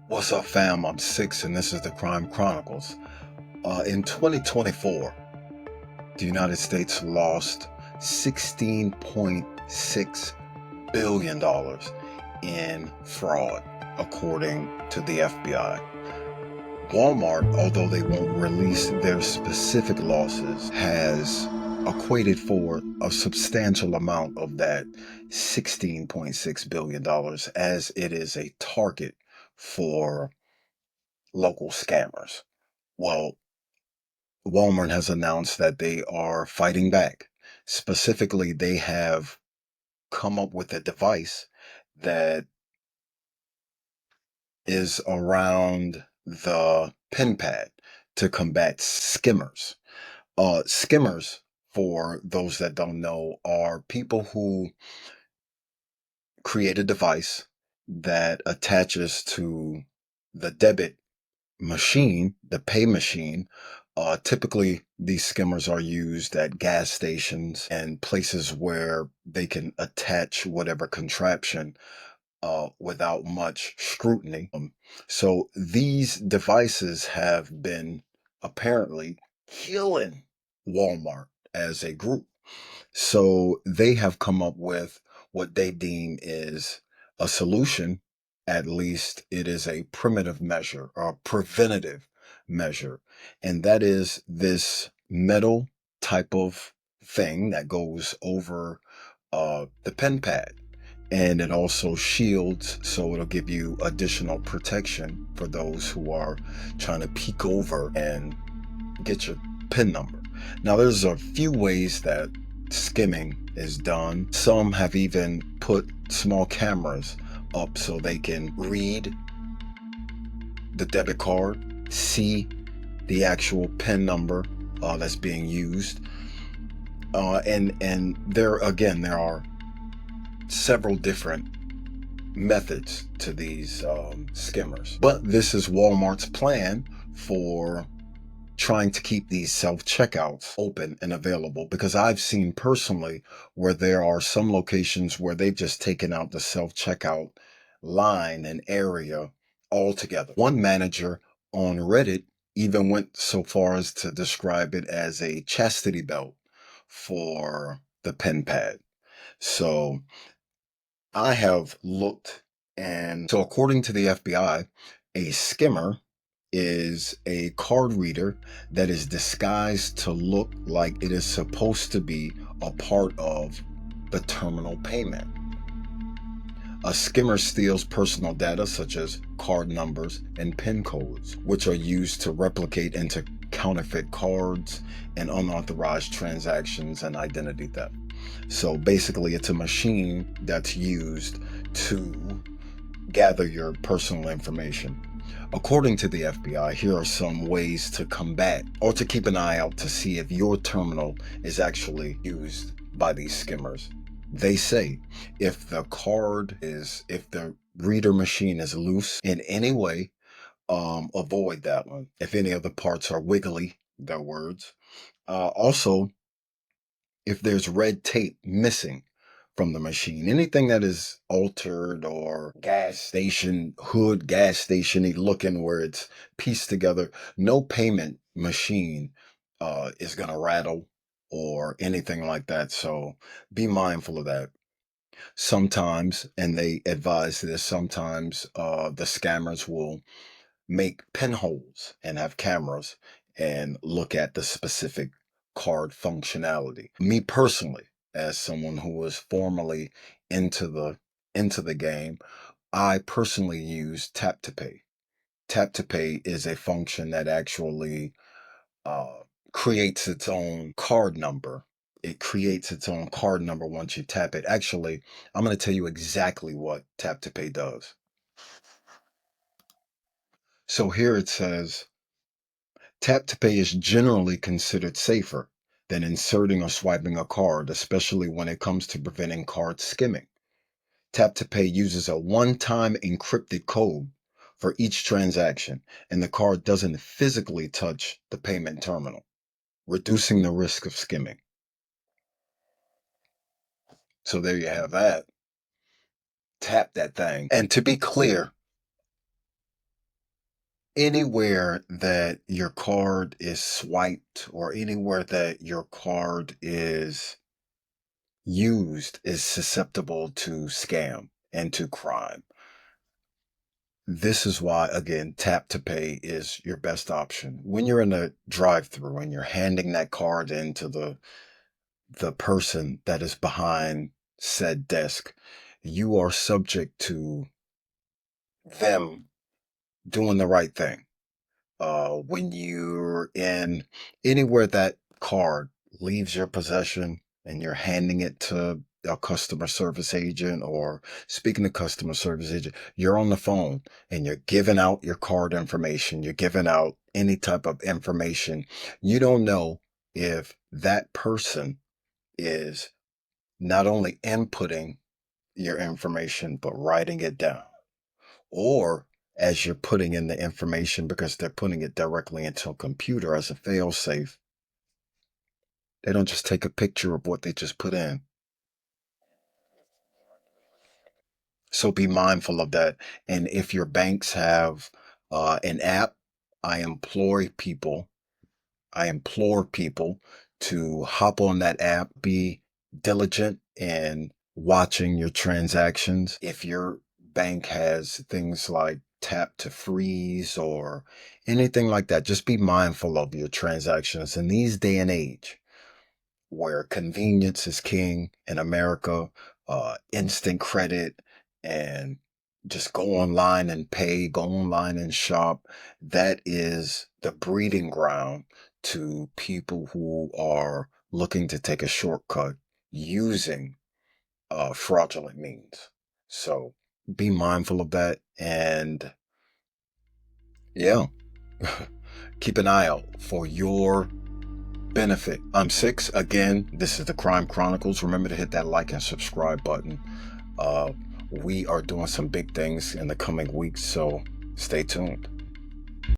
What's up, fam? I'm Six, and this is the Crime Chronicles. In 2024, the United States lost $16.6 billion in fraud, according to the FBI. Walmart, although they won't release their specific losses, has equated for a substantial amount of that $16.6 billion, as it is a target for local scammers. Well, Walmart has announced that they are fighting back. Specifically, they have come up with a device that is around the pen pad to combat skimmers. Skimmers, for those that don't know, are people who create a device that attaches to the debit machine, the pay machine. Typically, these skimmers are used at gas stations and places where they can attach whatever contraption without much scrutiny. So these devices have been apparently killing Walmart as a group. So they have come up with what they deem is a solution. At least it is a primitive measure or a preventative measure. And that is this metal type of thing that goes over the pen pad. And it also shields, so it'll give you additional protection for those who are trying to peek over and get your PIN number. Now, there's a few ways that skimming is done. Some have even put small cameras up so they can read the debit card, see the actual PIN number that's being used. And there are several different methods to these skimmers. But this is Walmart's plan for trying to keep these self-checkouts open and available, because I've seen personally where there are some locations where they've just taken out the self-checkout line and area altogether. One manager on Reddit even went so far as to describe it as a chastity belt for the pen pad. So I have looked, and so according to the FBI, a skimmer is a card reader that is disguised to look like it is supposed to be a part of the terminal payment. A skimmer steals personal data such as card numbers and PIN codes, which are used to replicate into counterfeit cards and unauthorized transactions and identity theft. So basically, it's a machine that's used to gather your personal information. According to the FBI, here are some ways to combat or to keep an eye out to see if your terminal is actually used by these skimmers. They say if the reader machine is loose in any way, avoid that one. If any of the parts are wiggly, their words. Also, if there's red tape missing from the machine, anything that is altered or gas station looking where it's pieced together, no payment machine is going to rattle or anything like that. So be mindful of that. Sometimes, and they advise this, sometimes the scammers will make pinholes and have cameras and look at the specific card functionality. Me personally, as someone who was formerly into the game, I personally use tap to pay. Tap to pay is a function that actually uh, creates its own card number. It creates its own card number once you tap it. Actually, I'm going to tell you exactly what tap to pay does. So here it says Tap to pay is generally considered safer than inserting or swiping a card, especially when it comes to preventing card skimming. Tap to pay uses a one-time encrypted code for each transaction, and the card doesn't physically touch the payment terminal, reducing the risk of skimming. So there you have that. Tap that thing. And to be clear, anywhere that your card is swiped or anywhere that your card is used is susceptible to scam and to crime. This is why, again, tap to pay is your best option. When you're in a drive-through and you're handing that card into the person that is behind said desk, you are subject to them doing the right thing. When you're in anywhere that card leaves your possession and you're handing it to a customer service agent, or speaking to customer service agent, you're on the phone and you're giving out your card information, you're giving out any type of information. You don't know if that person is not only inputting your information, but writing it down. Or as you're putting in the information, because they're putting it directly into a computer as a fail-safe, they don't just take a picture of what they just put in. So be mindful of that. And if your banks have an app, I implore people I implore people to hop on that app, be diligent in watching your transactions. If your bank has things like tap to freeze or anything like that, just be mindful of your transactions. In these day and age, where convenience is king in America, instant credit, and just go online and pay, go online and shop. That is the breeding ground to people who are looking to take a shortcut using fraudulent means. So be mindful of that. And yeah, keep an eye out for your benefit. I'm Six. Again, this is the Crime Chronicles. Remember to hit that like and subscribe button. We are doing some big things in the coming weeks, so stay tuned.